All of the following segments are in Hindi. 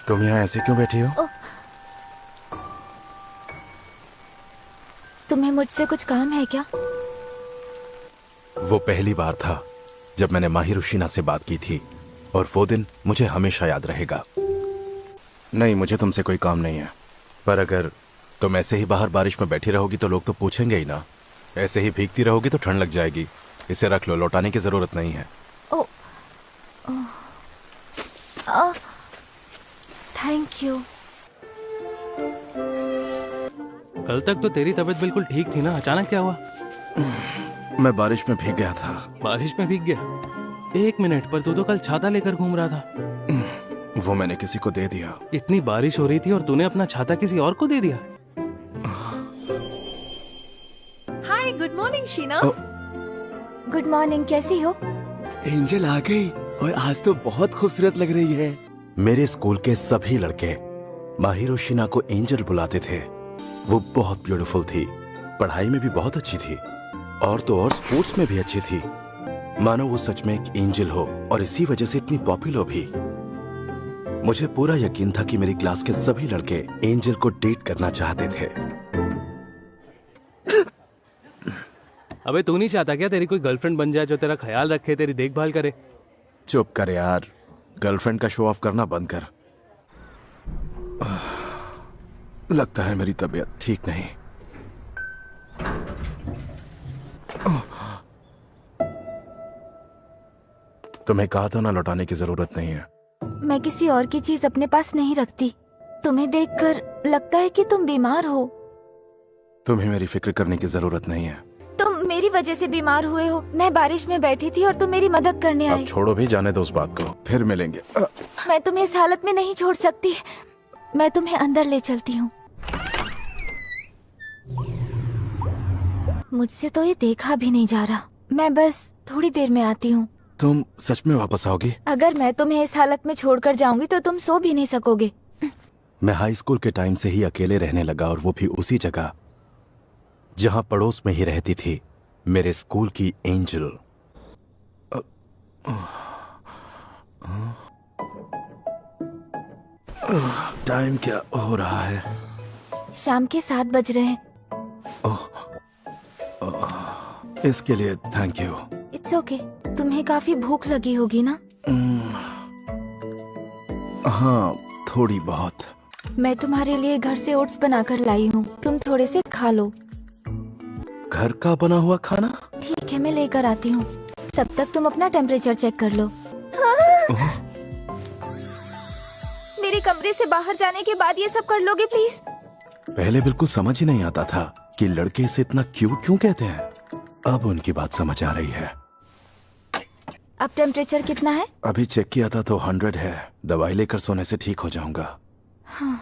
तुम यहाँ ऐसे क्यों बैठी हो? तुम्हें मुझसे कुछ काम है क्या? वो पहली बार था जब मैंने माहिरुशिना से बात की थी और वो दिन मुझे हमेशा याद रहेगा। नहीं, मुझे तुमसे कोई काम नहीं है, पर अगर तुम ऐसे ही बाहर बारिश में बैठी रहोगी तो लोग तो पूछेंगे ही ना। ऐसे ही भीगती रहोगी तो ठंड लग जाएगी। इसे रख लो, लौटाने की जरूरत नहीं है। ओ, थैंक यू। कल तक तो तेरी तबीयत बिल्कुल ठीक थी ना, अचानक क्या हुआ? मैं बारिश में भीग गया था। बारिश में भीग गया? एक मिनट, पर तू तो कल छाता लेकर घूम रहा था। वो मैंने किसी को दे दिया। इतनी बारिश हो रही थी और तूने अपना छाता किसी और को दे दिया? Hi, good morning Sheena. Good morning, कैसी हो? एंजल आ गई और आज तो बहुत खूबसूरत लग रही है। मेरे स्कूल के सभी लड़के माहिरुशिना को एंजल बुलाते थे। वो बहुत ब्यूटीफुल थी, पढ़ाई में भी बहुत अच्छी थी और तो और स्पोर्ट्स में भी अच्छी थी। मानो वो सच में एक एंजल हो और इसी वजह से इतनी पॉपुलर भी। मुझे पूरा यकीन था कि मेरी क्लास के सभी लड़के एंजल को डेट करना चाहते थे। अबे तू नहीं चाहता क्या तेरी कोई गर्लफ्रेंड बन जाए जो तेरा ख्याल रखे, तेरी देखभाल करे? चुप कर यार, गर्लफ्रेंड का शो ऑफ करना बंद कर। लगता है मेरी तबीयत ठीक नहीं। तुम्हें कहा था ना, लौटाने की जरूरत नहीं है। मैं किसी और की चीज अपने पास नहीं रखती। तुम्हें देखकर लगता है कि तुम बीमार हो। तुम्हें मेरी फिक्र करने की जरूरत नहीं है। तुम मेरी वजह से बीमार हुए हो। मैं बारिश में बैठी थी और तुम मेरी मदद करने अब आए। छोड़ो भी, जाने दो उस बात को, फिर मिलेंगे। मैं तुम्हें इस हालत में नहीं छोड़ सकती। मैं तुम्हें अंदर ले चलती हूँ। मुझसे तो ये देखा भी नहीं जा रहा। मैं बस थोड़ी देर में आती हूँ। तुम सच में वापस आओगी? अगर मैं तुम्हें इस हालत में छोड़कर जाऊंगी तो तुम सो भी नहीं सकोगे। मैं हाई स्कूल के टाइम से ही अकेले रहने लगा, और वो भी उसी जगह जहां पड़ोस में ही रहती थी मेरे स्कूल की एंजल। टाइम क्या हो रहा है? शाम के 7 बज रहे हैं। इसके लिए थैंक यू। It's okay. तुम्हें काफी भूख लगी होगी ना? हाँ, थोड़ी बहुत। मैं तुम्हारे लिए घर से ओट्स बनाकर लाई हूँ, तुम थोड़े से खा लो। घर का बना हुआ खाना? ठीक है, मैं लेकर आती हूँ। तब तक तुम अपना टेम्परेचर चेक कर लो। मेरे कमरे से बाहर जाने के बाद ये सब कर लोगे प्लीज? पहले बिल्कुल समझ ही नहीं आता था कि लड़के इसे इतना क्यों कहते हैं। अब उनकी बात समझ आ रही है। अब टेम्परेचर कितना है? अभी चेक किया था तो 100 है। दवाई लेकर सोने से ठीक हो जाऊंगा। हाँ,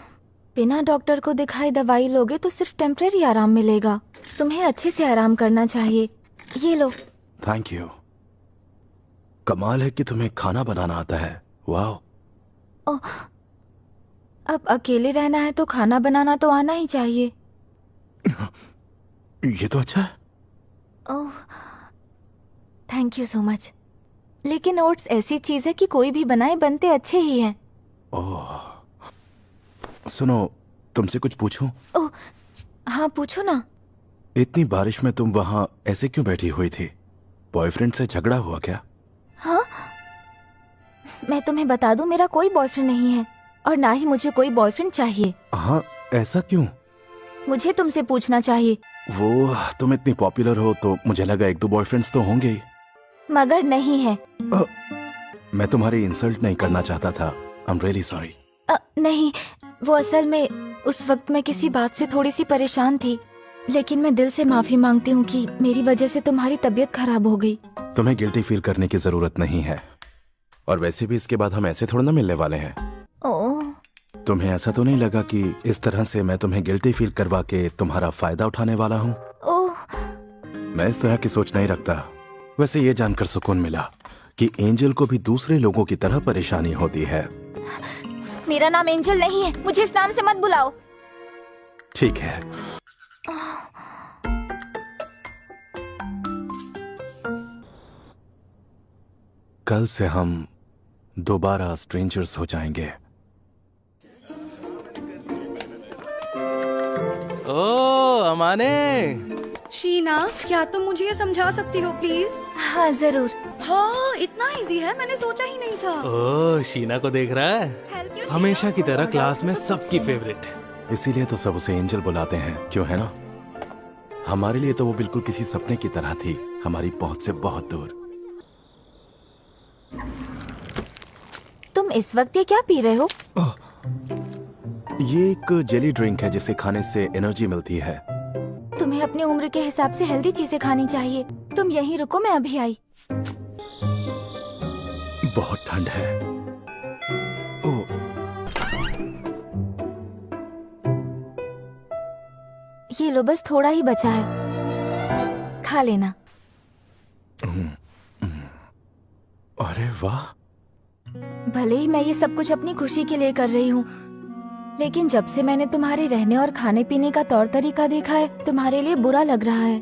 बिना डॉक्टर को दिखाए दवाई लोगे तो सिर्फ टेम्परेरी आराम मिलेगा। तुम्हें अच्छे से आराम करना चाहिए। ये लो। Thank you. कमाल है कि तुम्हें खाना बनाना आता है। वाह। अब अकेले रहना है तो खाना बनाना तो आना ही चाहिए। ये तो अच्छा है। ओह, थैंक यू सो मच। लेकिन ओट्स ऐसी चीज है कि कोई भी बनाए बनते अच्छे ही हैं। ओह, सुनो, तुमसे कुछ पूछूं? ओह, हाँ पूछो ना। इतनी बारिश में तुम वहां ऐसे क्यों बैठी हुई थी? बॉयफ्रेंड से झगड़ा हुआ क्या? हाँ, मैं तुम्हें बता दूं, मेरा कोई बॉयफ्रेंड नहीं है और ना ही मुझे कोई बॉयफ्रेंड चाहिए। हाँ, ऐसा क्यों? मुझे तुमसे पूछना चाहिए। वो, तुम इतनी पॉपुलर हो तो मुझे लगा 1-2 बॉयफ्रेंड्स तो होंगे ही। मगर नहीं है। मैं तुम्हारी इंसल्ट नहीं करना चाहता था। I am really sorry. नहीं, वो असल में उस वक्त मैं किसी बात से थोड़ी सी परेशान थी। लेकिन मैं दिल से माफी मांगती हूँ कि मेरी वजह से तुम्हारी तबीयत खराब हो गई। तुम्हें गिल्टी फील करने की जरूरत नहीं है, और वैसे भी इसके बाद हम ऐसे थोड़ा ना मिलने वाले हैं। ओह, तुम्हें ऐसा तो नहीं लगा कि इस तरह से मैं तुम्हें गिल्टी फील करवा के तुम्हारा फायदा उठाने वाला हूँ? ओह, मैं इस तरह की सोच नहीं रखता। वैसे ये जानकर सुकून मिला कि एंजल को भी दूसरे लोगों की तरह परेशानी होती है। मेरा नाम एंजल नहीं है, मुझे इस नाम से मत बुलाओ। ठीक है। कल से हम दोबारा स्ट्रेंजर्स हो जाएंगे। ओ अमाने, शीना, क्या तुम मुझे ये समझा सकती हो प्लीज? हाँ जरूर। हाँ, इतना इजी है, मैंने सोचा ही नहीं था। ओ शीना को देख रहा है? Help you, हमेशा शीना। की तरह क्लास में सबकी फेवरेट। इसीलिए तो सब उसे एंजल बुलाते हैं, क्यों है ना? हमारे लिए तो वो बिल्कुल किसी सपने की तरह थी, हमारी पहुंच से बहुत दूर। तुम इस वक्त ये क्या पी रहे हो? ये एक जेली ड्रिंक है जिसे खाने से एनर्जी मिलती है। तुम्हें अपनी उम्र के हिसाब से हेल्दी चीजें खानी चाहिए। तुम यहीं रुको, मैं अभी आई। बहुत ठंड है। ओ, ये लो, बस थोड़ा ही बचा है, खा लेना। अरे वाह। भले ही मैं ये सब कुछ अपनी खुशी के लिए कर रही हूँ, लेकिन जब से मैंने तुम्हारे रहने और खाने पीने का तौर तरीका देखा है, तुम्हारे लिए बुरा लग रहा है।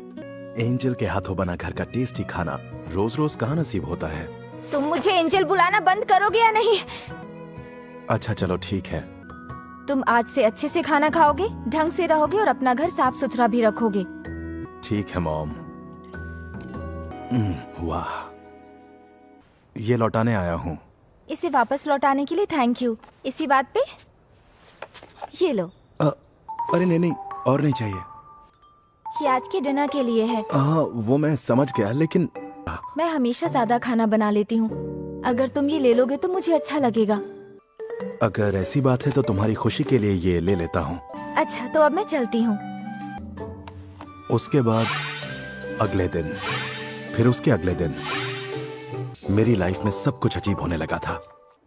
एंजल के हाथों बना घर का टेस्टी खाना रोज रोज कहाँ नसीब होता है। तुम मुझे एंजल बुलाना बंद करोगे या नहीं? अच्छा चलो ठीक है। तुम आज से अच्छे से खाना खाओगे, ढंग से रहोगे और अपना घर साफ सुथरा भी रखोगे। ठीक है मॉम। वाह, ये लौटाने आया हूँ। इसे वापस लौटाने के लिए थैंक यू। इसी बात पे ये लो। अरे नहीं नहीं, और नहीं चाहिए। ये आज के डिनर के लिए है। हाँ वो मैं समझ गया, लेकिन मैं हमेशा ज्यादा खाना बना लेती हूँ। अगर तुम ये ले लोगे तो मुझे अच्छा लगेगा। अगर ऐसी बात है तो तुम्हारी खुशी के लिए ये ले लेता हूँ। अच्छा, तो अब मैं चलती हूँ। उसके बाद अगले दिन, फिर उसके अगले दिन मेरी लाइफ में सब कुछ अजीब होने लगा था।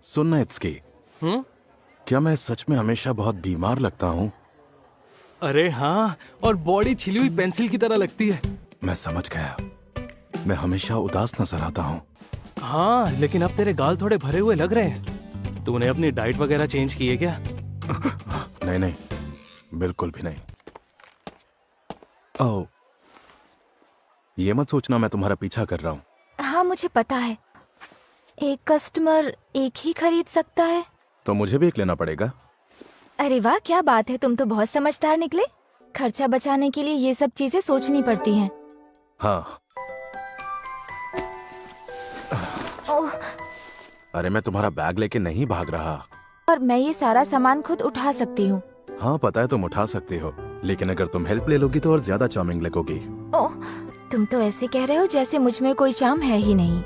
सुनना इत्सकी, क्या मैं सच में हमेशा बहुत बीमार लगता हूँ? अरे हाँ, और बॉडी छिली हुई पेंसिल की तरह लगती है। मैं समझ गया, मैं हमेशा उदास नजर आता हूँ। हाँ, लेकिन अब तेरे गाल थोड़े भरे हुए लग रहे हैं। तूने अपनी डाइट वगैरह चेंज की है क्या? नहीं नहीं, बिल्कुल भी नहीं। ओह, ये मत सोचना मैं तुम्हारा पीछा कर रहा हूँ। हाँ मुझे पता है, एक कस्टमर एक ही खरीद सकता है। तो मुझे भी एक लेना पड़ेगा। अरे वाह, क्या बात है, तुम तो बहुत समझदार निकले। खर्चा बचाने के लिए ये सब चीजें सोचनी पड़ती हैं। हाँ। ओह, अरे मैं तुम्हारा बैग लेके नहीं भाग रहा। और मैं ये सारा सामान खुद उठा सकती हूँ। हाँ पता है तुम उठा सकती हो, लेकिन अगर तुम हेल्प ले लोगी तो और ज्यादा चार्मिंग लगोगी। ओह, तुम तो ऐसे कह रहे हो जैसे मुझ में कोई चार्म है ही नहीं।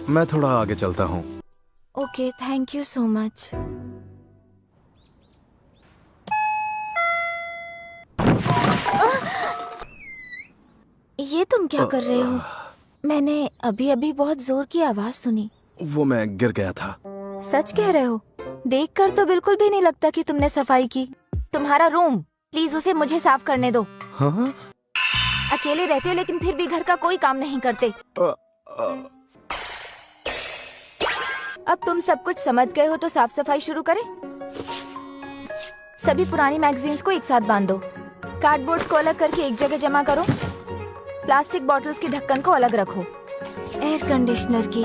मैं थोड़ा आगे चलता हूँ। Okay, thank you so much. ये तुम क्या कर रहे हो? मैंने अभी अभी बहुत जोर की आवाज सुनी। वो मैं गिर गया था। सच कह रहे हो? देखकर तो बिल्कुल भी नहीं लगता कि तुमने सफाई की। तुम्हारा रूम, प्लीज उसे मुझे साफ करने दो। हाँ? अकेले रहते हो लेकिन फिर भी घर का कोई काम नहीं करते। अब तुम सब कुछ समझ गए हो तो साफ सफाई शुरू करें। सभी पुरानी मैगजीन्स को एक साथ बांध दो। कार्डबोर्ड को अलग करके एक जगह जमा करो। प्लास्टिक बॉटल्स के ढक्कन को अलग रखो। एयर कंडीशनर की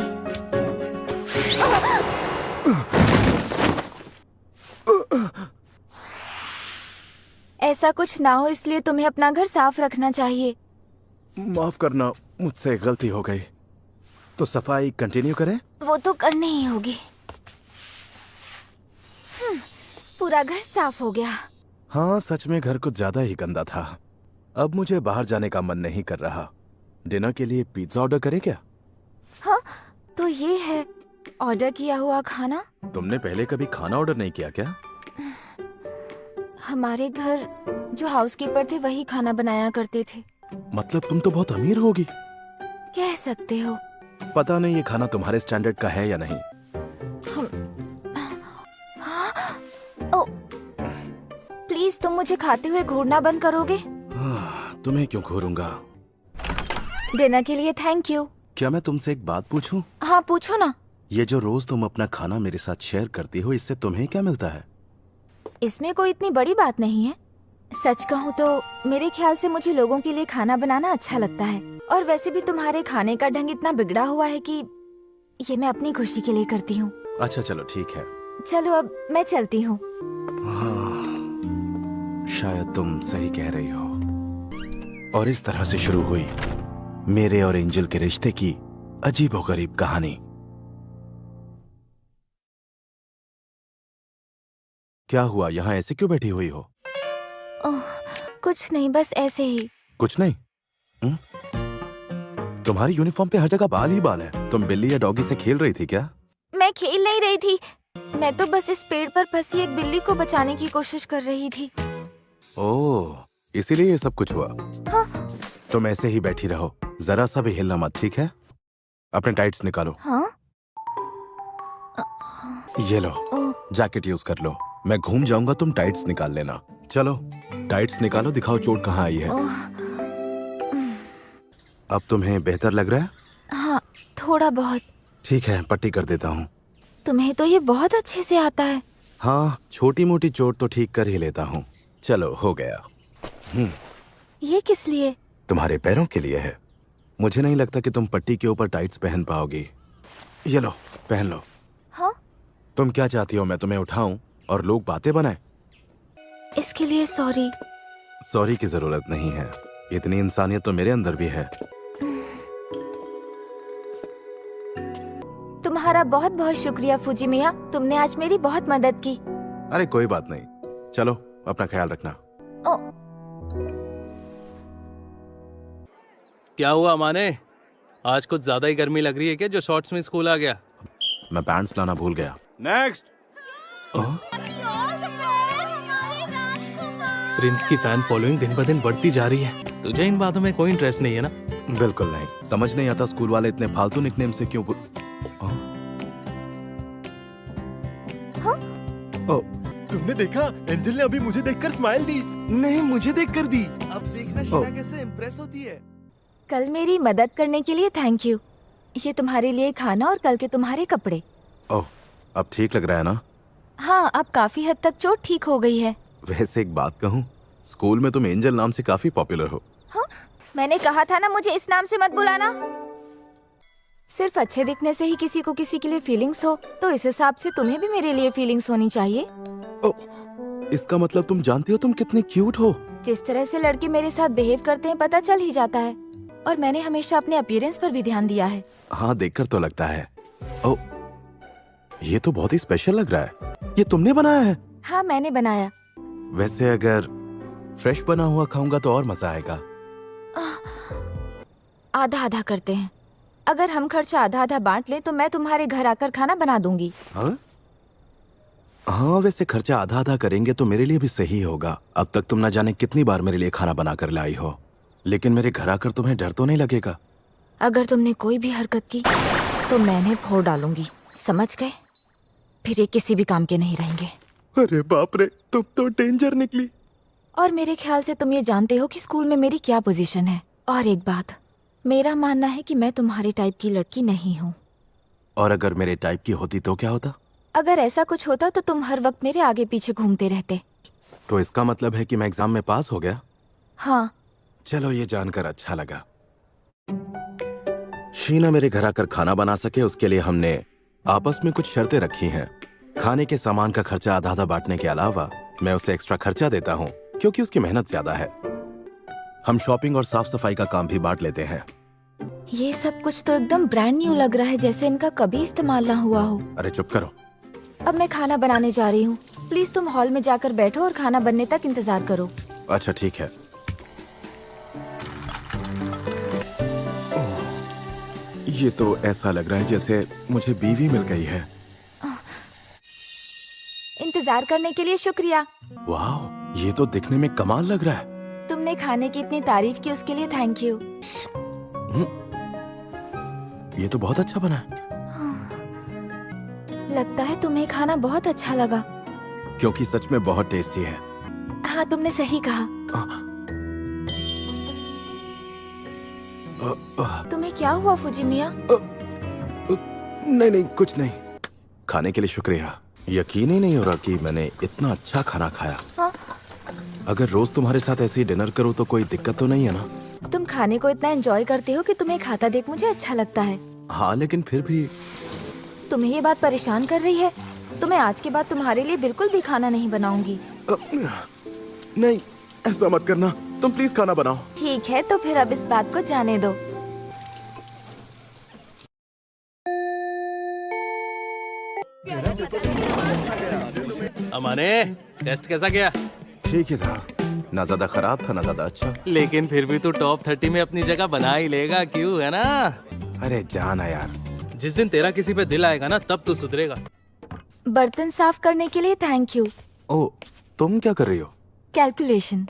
ऐसा कुछ ना हो इसलिए तुम्हें अपना घर साफ रखना चाहिए। माफ करना, मुझसे गलती हो गई। तो सफाई कंटिन्यू करें? वो तो करनी ही होगी। पूरा घर साफ हो गया। हाँ सच में घर कुछ ज्यादा ही गंदा था। अब मुझे बाहर जाने का मन नहीं कर रहा। डिनर के लिए पिज्जा ऑर्डर करें क्या? हाँ, तो ये है ऑर्डर किया हुआ खाना। तुमने पहले कभी खाना ऑर्डर नहीं किया क्या? हमारे घर जो हाउसकीपर थे वही खाना बनाया करते थे। मतलब तुम तो बहुत अमीर होगी। कह सकते हो। पता नहीं ये खाना तुम्हारे स्टैंडर्ड का है या नहीं। ओ, प्लीज तुम मुझे खाते हुए घूरना बंद करोगे? तुम्हें क्यों घूरूंगा? डिनर के लिए थैंक यू। क्या मैं तुमसे एक बात पूछूं? हाँ पूछो ना। ये जो रोज तुम अपना खाना मेरे साथ शेयर करती हो, इससे तुम्हें क्या मिलता है? इसमें कोई इतनी बड़ी बात नहीं है। सच कहूँ तो मेरे ख्याल से मुझे लोगों के लिए खाना बनाना अच्छा लगता है। और वैसे भी तुम्हारे खाने का ढंग इतना बिगड़ा हुआ है कि ये मैं अपनी खुशी के लिए करती हूँ। अच्छा चलो ठीक है। चलो अब मैं चलती हूँ। शायद तुम सही कह रही हो। और इस तरह से शुरू हुई मेरे और एंजल के रिश्ते की अजीबोगरीब कहानी। क्या हुआ, यहाँ ऐसे क्यों बैठी हुई हो? ओह, कुछ नहीं, बस ऐसे ही। कुछ नहीं। तुम्हारी यूनिफॉर्म पे हर जगह बाल ही बाल है। तुम बिल्ली या डॉगी से खेल रही थी क्या? मैं खेल नहीं रही थी, मैं तो बस इस पेड़ पर फंसी एक बिल्ली को बचाने की कोशिश कर रही थी। ओह, इसीलिए ये सब कुछ हुआ। हाँ। तुम ऐसे ही बैठी रहो, जरा सा भी हिलना मत, ठीक है? अपने टाइट्स निकालो। हाँ? ये लो, ओह, जैकेट यूज कर लो। मैं घूम जाऊंगा, तुम टाइट्स निकाल लेना। चलो टाइट्स निकालो, दिखाओ चोट कहाँ आई है। ओह, अब तुम्हें बेहतर लग रहा है? हाँ, थोड़ा बहुत। ठीक है, पट्टी कर देता हूँ। तुम्हें तो ये बहुत अच्छे से आता है। हाँ, छोटी मोटी चोट तो ठीक कर ही लेता हूँ। चलो, हो गया। ये किस लिए? तुम्हारे पैरों के लिए है। मुझे नहीं लगता कि तुम पट्टी के ऊपर टाइट्स पहन पाओगी। ये लो, पहन लो। हाँ? तुम क्या चाहती हो, मैं तुम्हें उठाऊं और लोग बातें बनाएं? इसके लिए सॉरी। सॉरी की जरूरत नहीं है, इतनी इंसानियत तो मेरे अंदर भी है। तुम्हारा बहुत बहुत शुक्रिया फूजी मिया, तुमने आज मेरी बहुत मदद की। अरे कोई बात नहीं, चलो अपना ख्याल रखना। ओ, क्या हुआ माने, आज कुछ ज्यादा ही गर्मी लग रही है क्या जो शॉर्ट्स में स्कूल आ गया? मैं पैंट्स लाना भूल गया। नेक्स्ट। प्रिंस की फैन फॉलोइंग दिन ब दिन बढ़ती जा रही है। तुझे इन बातों में कोई इंटरेस्ट नहीं है ना? बिल्कुल नहीं, समझ नहीं आता स्कूल वाले इतने फालतू निकनेम से क्यों तुमने देखा, एंजल ने अभी मुझे देखकर स्माइल दी। नहीं, मुझे देखकर दी। अब देखना शीना कैसे इम्प्रेस होती है। कल मेरी मदद करने के लिए थैंक यू। ये तुम्हारे लिए खाना और कल के तुम्हारे कपड़े। ओह, अब ठीक लग रहा है ना? हाँ, अब काफी हद तक चोट ठीक हो गई है। वैसे एक बात कहूँ, स्कूल में तुम एंजल नाम से काफी पॉपुलर हो। हाँ? मैंने कहा था ना मुझे इस नाम से मत बुलाना। सिर्फ अच्छे दिखने से ही किसी को किसी के लिए फीलिंग्स हो, तो इस हिसाब से तुम्हें भी मेरे लिए फीलिंग्स होनी चाहिए। ओह, इसका मतलब तुम जानती हो तुम कितने क्यूट हो। जिस तरह से लड़के मेरे साथ बिहेव करते हैं पता चल ही जाता है। और मैंने हमेशा अपने अपीयरेंस पर भी ध्यान दिया है। हाँ, देखकर तो लगता है। ओह, ये तो बहुत ही स्पेशल लग रहा है। ये तुमने बनाया है? हाँ, मैंने बनाया। वैसे अगर फ्रेश बना हुआ खाऊंगा तो और मजा आएगा। आधा आधा करते हैं। अगर हम खर्चा आधा आधा बांट ले तो मैं तुम्हारे घर आकर खाना बना दूंगी। हाँ? हाँ, वैसे खर्चा आधा आधा करेंगे तो मेरे लिए भी सही होगा। अब तक तुम ना जाने कितनी बार मेरे लिए खाना बना कर लाई हो, लेकिन मेरे घर आकर तुम्हें डर तो नहीं लगेगा? अगर तुमने कोई भी हरकत की तो मैंने फोड़ डालूंगी, समझ गए? फिर ये किसी भी काम के नहीं रहेंगे। अरे बाप रे, तुम तो डेंजर निकली। और मेरे ख्याल से तुम ये जानते हो कि स्कूल में मेरी क्या पोजीशन है। और एक बात, मेरा मानना है कि मैं तुम्हारे टाइप की लड़की नहीं हूँ। और अगर मेरे टाइप की होती तो क्या होता? अगर ऐसा कुछ होता तो तुम हर वक्त मेरे आगे पीछे घूमते रहते। तो इसका मतलब है कि मैं एग्जाम में पास हो गया? हाँ। चलो, ये जानकर अच्छा लगा। शीना मेरे घर आकर खाना बना सके उसके लिए हमने आपस में कुछ शर्तें रखी हैं। खाने के सामान का खर्चा आधा आधा बांटने के अलावा मैं उसे एक्स्ट्रा खर्चा देता हूँ क्योंकि उसकी मेहनत ज्यादा है। हम शॉपिंग और साफ सफाई का काम भी बांट लेते हैं। ये सब कुछ तो एकदम ब्रांड न्यू लग रहा है, जैसे इनका कभी इस्तेमाल ना हुआ हो। अरे चुप करो। अब मैं खाना बनाने जा रही हूँ, प्लीज तुम हॉल में जाकर बैठो और खाना बनने तक इंतजार करो। अच्छा ठीक है। ये तो ऐसा लग रहा है जैसे मुझे बीवी मिल गई है। इंतजार करने के लिए शुक्रिया। वाह, ये तो दिखने में कमाल लग रहा है। तुमने खाने की इतनी तारीफ की उसके लिए थैंक यू। ये तो बहुत अच्छा बना है। लगता है तुम्हें खाना बहुत अच्छा लगा। क्योंकि सच में बहुत टेस्टी है। हाँ, तुमने सही कहा। तुम्हें क्या हुआ फूजी मिया? नहीं नहीं, कुछ नहीं। खाने के लिए शुक्रिया। यकीन ही नहीं हो रहा कि मैंने इतना अच्छा खाना खाया। हाँ? अगर रोज तुम्हारे साथ ऐसे ही डिनर करूँ तो कोई दिक्कत तो नहीं है ना? तुम खाने को इतना एंजॉय करते हो कि तुम्हें खाता देख मुझे अच्छा लगता है। हाँ, लेकिन फिर भी तुम्हें ये बात परेशान कर रही है तो मैं आज के बाद तुम्हारे लिए बिल्कुल भी खाना नहीं बनाऊंगी। नहीं, ऐसा मत करना। तुम प्लीज खाना बनाओ। ठीक है, तो फिर अब इस बात को जाने दो। अमाने, टेस्ट कैसा गया? ठीक ही था, ना ज्यादा खराब था ना ज्यादा अच्छा। लेकिन फिर भी तू टॉप 30 में अपनी जगह बना ही लेगा, क्यों, है ना? अरे जाना यार। जिस दिन तेरा किसी पे दिल आएगा ना, तब तू सुधरेगा। बर्तन साफ करने के लिए थैंक यू। ओ, तुम क्या कर रही हो? कैलकुलेशन।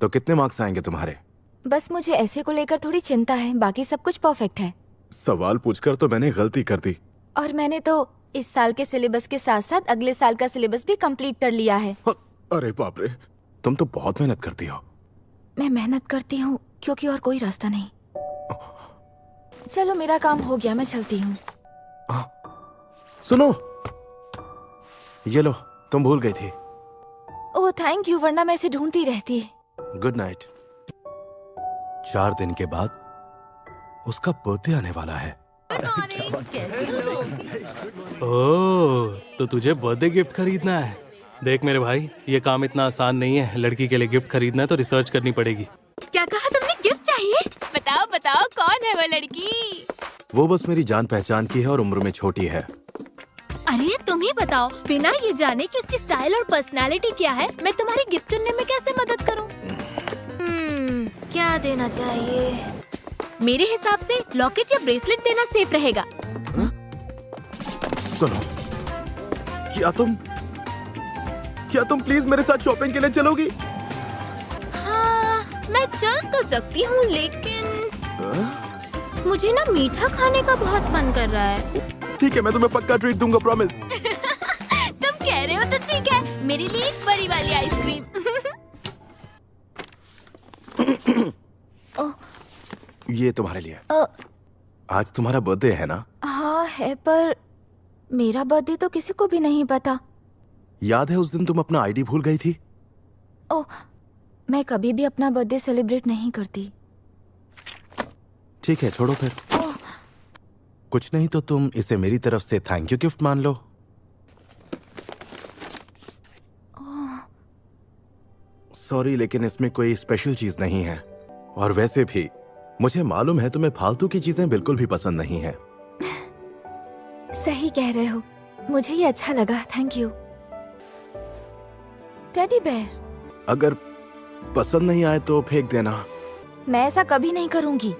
तो कितने मार्क्स आएंगे तुम्हारे? बस मुझे ऐसे को लेकर थोड़ी चिंता है, बाकी सब कुछ परफेक्ट है। सवाल पूछकर तो मैंने गलती कर दी। और मैंने तो इस साल के सिलेबस के साथ साथ अगले साल का सिलेबस भी कंप्लीट कर लिया है। अरे बाप रे, तुम तो बहुत मेहनत करती हो। मैं मेहनत करती हूँ क्योंकि और कोई रास्ता नहीं। चलो मेरा काम हो गया, मैं चलती हूँ। सुनो, ये लो, तुम भूल गई थी। ओह थैंक यू, वरना मैं इसे ढूंढती रहती। Good night. 4 दिन के बाद उसका बर्थडे आने वाला है। ओह, तो तुझे बर्थडे गिफ्ट खरीदना है। देख मेरे भाई, ये काम इतना आसान नहीं है। लड़की के लिए गिफ्ट खरीदना है तो रिसर्च करनी पड़ेगी। क्या कहा तुमने? गिफ्ट चाहिए? बताओ बताओ, कौन है वो लड़की? वो बस मेरी जान पहचान की है और उम्र में छोटी है। अरे तुम ही बताओ, बिना ये जाने कि उसकी स्टाइल और पर्सनालिटी क्या है, मैं तुम्हारी गिफ्ट चुनने में कैसे मदद करूं? क्या देना चाहिए? मेरे हिसाब से लॉकेट या ब्रेसलेट देना सेफ रहेगा। सुनो, क्या तुम प्लीज मेरे साथ शॉपिंग के लिए चलोगी? हाँ, मैं चल तो सकती हूँ, लेकिन मुझे ना मीठा खाने का बहुत मन कर रहा है। ठीक है, मैं तुम्हें पक्का ट्रीट दूंगा, प्रॉमिस। तुम कह रहे हो तो ठीक है, मेरे लिए एक बड़ी वाली आइसक्रीम। ये तुम्हारे लिए। आज तुम्हारा बर्थडे है ना? हाँ है, पर मेरा बर्थडे तो किसी को भी नहीं पता। याद है उस दिन तुम अपना आईडी भूल गई थी? ओह, मैं कभी भी अपना बर्थडे सेलिब्रेट नहीं करती। ठीक है, छोड़ो फिर। कुछ नहीं तो तुम इसे मेरी तरफ से थैंक यू गिफ्ट मान लो। सॉरी, लेकिन इसमें कोई स्पेशल चीज नहीं है। और वैसे भी मुझे मालूम है तुम्हें फालतू की चीजें बिल्कुल भी पसंद नहीं है। सही कह रहे हो, मुझे ये अच्छा लगा, थैंक यू। Teddy bear. अगर पसंद नहीं आए तो फेंक देना। मैं ऐसा कभी नहीं करूंगी।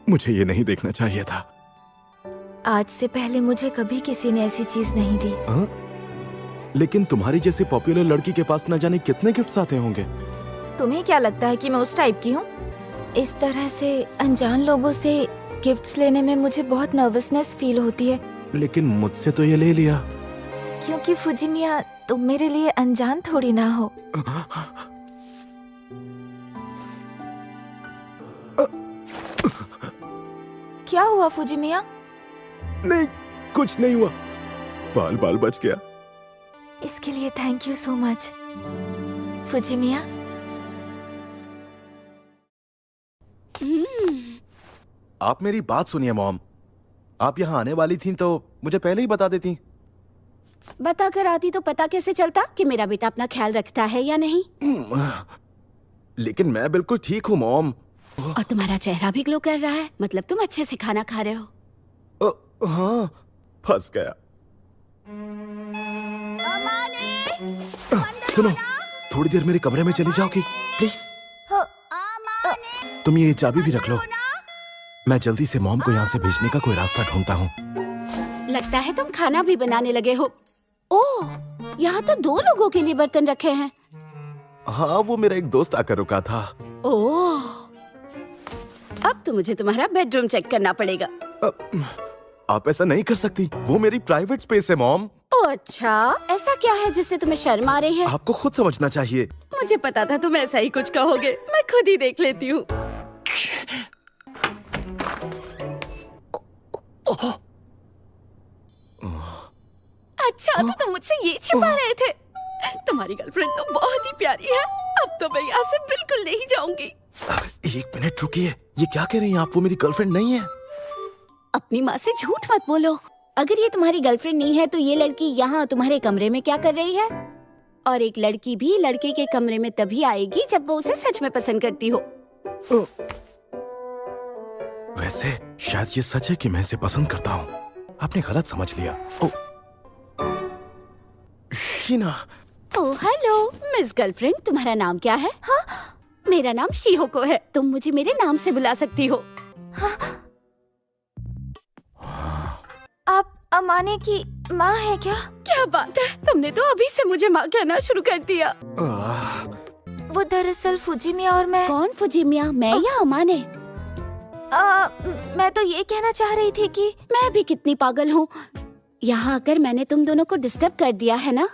मुझे ये नहीं देखना चाहिए था। आज से पहले मुझे कभी किसी ने ऐसी चीज नहीं दी। लेकिन तुम्हारी जैसी पॉपुलर लड़की के पास न जाने कितने गिफ्ट्स आते होंगे। तुम्हें क्या लगता है कि मैं उस टाइप की हूँ? इस तरह से अनजान लोगों से गिफ्ट्स लेने में मुझे बहुत नर्वसनेस फील होती है। लेकिन मुझसे तो ये ले लिया। क्योंकि फुजिमिया, तुम मेरे लिए अनजान थोड़ी ना हो। क्या हुआ फुजिमिया? नहीं, कुछ नहीं हुआ। बाल बच गया। इसके लिए थैंक यू सो मच फुजिमिया। आप मेरी बात सुनिए मॉम। आप यहाँ आने वाली थीं तो मुझे पहले ही बता देती। बता कर आती तो पता कैसे चलता कि मेरा बेटा अपना ख्याल रखता है या नहीं। लेकिन मैं बिल्कुल ठीक हूँ मॉम। और तुम्हारा चेहरा भी ग्लो कर रहा है, मतलब तुम अच्छे से खाना खा रहे हो। हाँ, फंस गया। सुनो, थोड़ी देर मेरे कमरे में चली जाओगी प्लीज? तुम ये चाबी भी रख लो। मैं जल्दी से मॉम को यहाँ से भेजने का कोई रास्ता ढूंढता हूँ। लगता है तुम खाना भी बनाने लगे हो। ओह, यहाँ तो 2 लोगों के लिए बर्तन रखे हैं। हाँ, वो मेरा एक दोस्त आकर रुका था। ओह, अब तो मुझे तुम्हारा बेडरूम चेक करना पड़ेगा। आप ऐसा नहीं कर सकती, वो मेरी प्राइवेट स्पेस है मॉम। ओह अच्छा, ऐसा क्या है जिससे तुम्हें शर्म आ रही है? आपको खुद समझना चाहिए। मुझे पता था तुम ऐसा ही कुछ कहोगे, मैं खुद ही देख लेती हूँ। अच्छा, तो तुम मुझसे ये छिपा रहे थे। तुम्हारी गर्लफ्रेंड तो बहुत ही प्यारी है। अब तो मैं यहाँ से बिल्कुल नहीं जाऊंगी। 1 मिनट रुकिए, ये क्या कह रही हैं आप? वो मेरी गर्लफ्रेंड नहीं है। अपनी माँ से झूठ मत बोलो। अगर ये तुम्हारी गर्लफ्रेंड नहीं है तो ये लड़की यहाँ तुम्हारे कमरे में क्या कर रही है? और एक लड़की भी लड़के के कमरे में तभी आएगी जब वो उसे सच में पसंद करती हो। वैसे शायद ये सच है कि मैं इसे पसंद करता हूँ। आपने गलत समझ लिया। Oh, Sheena. Oh hello miss girlfriend, तुम्हारा नाम क्या है? हाँ? मेरा नाम शिहोको है, तुम मुझे मेरे नाम से बुला सकती हो। आप अमाने की माँ है क्या? क्या बात है, तुमने तो अभी से मुझे माँ कहना शुरू कर दिया। वो दरअसल फुजिमिया और मैं। कौन फुजिमिया, मैं या अमाने? मैं तो ये कहना चाह रही थी कि मैं भी कितनी पागल हूँ, यहाँ आकर मैंने तुम दोनों को डिस्टर्ब कर दिया है ना?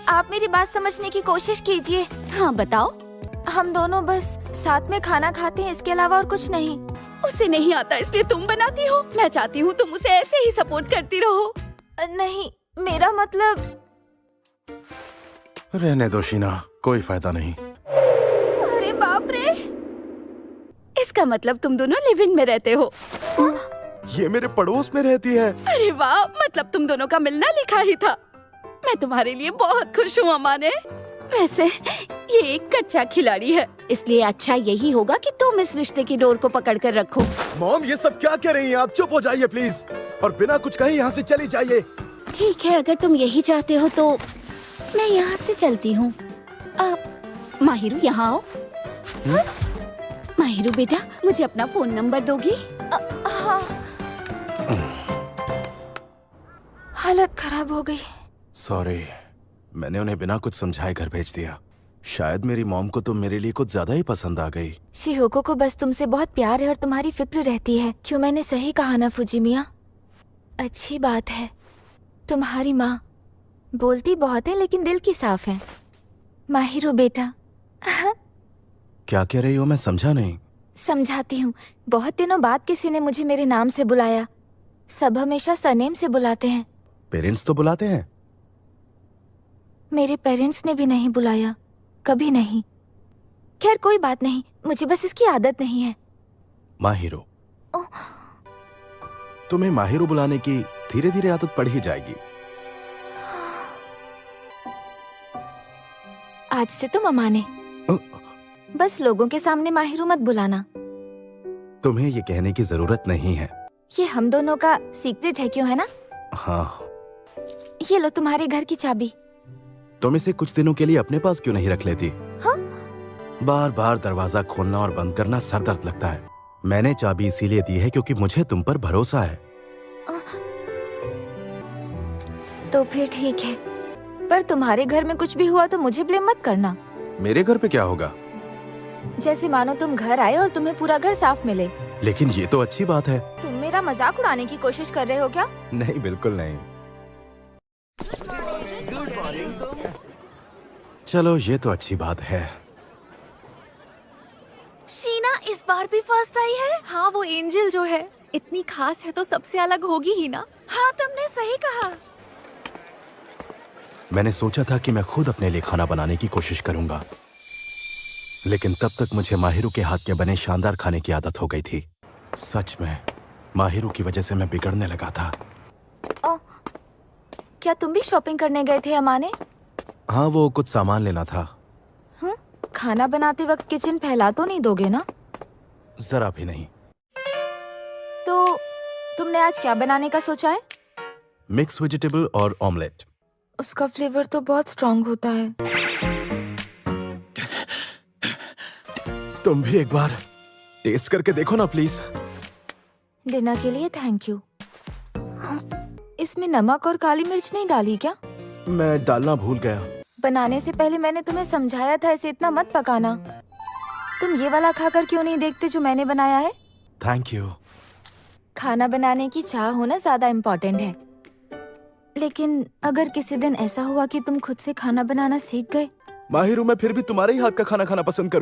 आप मेरी बात समझने की कोशिश कीजिए। हाँ बताओ। हम दोनों बस साथ में खाना खाते हैं, इसके अलावा और कुछ नहीं। उसे नहीं आता इसलिए तुम बनाती हो। मैं चाहती हूँ तुम उसे ऐसे ही सपोर्ट करती रहो। नहीं, मेरा मतलब। रहने दो शीना, कोई फायदा नहीं। अरे बाप रे। इसका मतलब तुम दोनों लिव इन में रहते हो। ये मेरे पड़ोस में रहती है। अरे वाह, मतलब तुम दोनों का मिलना लिखा ही था। मैं तुम्हारे लिए बहुत खुश हूँ अमाने। वैसे ये एक कच्चा खिलाड़ी है, इसलिए अच्छा यही होगा कि तुम इस रिश्ते की डोर को पकड़ कर रखो। मॉम, ये सब क्या कह रही हैं आप? चुप हो जाइए प्लीज, और बिना कुछ कहे यहाँ से चली जाइए। ठीक है, अगर तुम यही चाहते हो तो मैं यहाँ से चलती हूँ। अब माहिरू यहाँ आओ। माहिरू बेटा, मुझे अपना फोन नंबर दोगी? हाँ। हालत खराब हो गई। सॉरी, मैंने उन्हें बिना कुछ समझाए घर भेज दिया। शायद मेरी मॉम को तुम मेरे लिए कुछ ज्यादा ही पसंद आ गई। शिहोको को बस तुमसे बहुत प्यार है और तुम्हारी फिक्र रहती है। क्यों, मैंने सही कहा ना फुजिमिया? अच्छी बात है। तुम्हारी माँ बोलती बहुत है लेकिन दिल की साफ है। माहिरो बेटा। क्या कह रही हो? मैं समझा नहीं। समझाती हूँ। बहुत दिनों बाद किसी ने मुझे मेरे नाम से बुलाया। सब हमेशा सरनेम से बुलाते हैं। पेरेंट्स तो बुलाते हैं। मेरे पेरेंट्स ने भी नहीं बुलाया, कभी नहीं। खैर कोई बात नहीं, मुझे बस इसकी आदत नहीं है। माहिरो। तुम्हें माहिरो बुलाने की धीरे धीरे आदत पड़ ही जाएगी। आज से तुम अमाने। बस लोगों के सामने माहिरो मत बुलाना। तुम्हें ये कहने की जरूरत नहीं है। ये हम दोनों का सीक्रेट है, क्यों है ना? हाँ। ये लो तुम्हारे घर की चाबी। तुम इसे कुछ दिनों के लिए अपने पास क्यों नहीं रख लेती? हाँ? बार बार दरवाजा खोलना और बंद करना सर दर्द लगता है। मैंने चाबी इसीलिए दी है क्योंकि मुझे तुम पर भरोसा है। तो फिर ठीक है, पर तुम्हारे घर में कुछ भी हुआ तो मुझे ब्लेम मत करना। मेरे घर पे क्या होगा? जैसे मानो तुम घर आए और तुम्हें पूरा घर साफ मिले। लेकिन ये तो अच्छी बात है। तुम मेरा मजाक उड़ाने की कोशिश कर रहे हो क्या? नहीं, बिल्कुल नहीं। चलो, ये तो अच्छी बात है। शीना इस बार भी फर्स्ट आई है। हाँ, वो एंजल जो है इतनी खास है तो सबसे अलग होगी ही ना। हाँ, तुमने सही कहा। मैंने सोचा था कि मैं खुद अपने लिए खाना बनाने की कोशिश करूंगा, लेकिन तब तक मुझे माहिरू के हाथ के बने शानदार खाने की आदत हो गई थी। सच में माहिरू की वजह से मैं बिगड़ने लगा था। क्या तुम भी शॉपिंग करने गए थे अमाने? हाँ, वो कुछ सामान लेना था। खाना बनाते वक्त किचन फैला तो नहीं दोगे ना? जरा भी नहीं। तो तुमने आज क्या बनाने का सोचा है? मिक्स वेजिटेबल और ऑमलेट। उसका फ्लेवर तो बहुत स्ट्रॉन्ग होता है। तुम भी एक बार टेस्ट करके देखो ना प्लीज। डिनर के लिए थैंक यू। इसमें नमक और काली मिर्च नहीं डाली क्या? मैं डालना भूल गया। बनाने से पहले मैंने तुम्हें समझाया था इसे इतना मत पकाना। तुम ये वाला खाकर क्यों नहीं देखते जो मैंने बनाया है? Thank you. खाना बनाने की चाह होना ज्यादा इम्पोर्टेंट है, लेकिन अगर किसी दिन ऐसा हुआ कि तुम खुद से खाना बनाना सीख गए। माहिरू, मैं फिर भी तुम्हारे ही हाथ का खाना खाना पसंद करूं।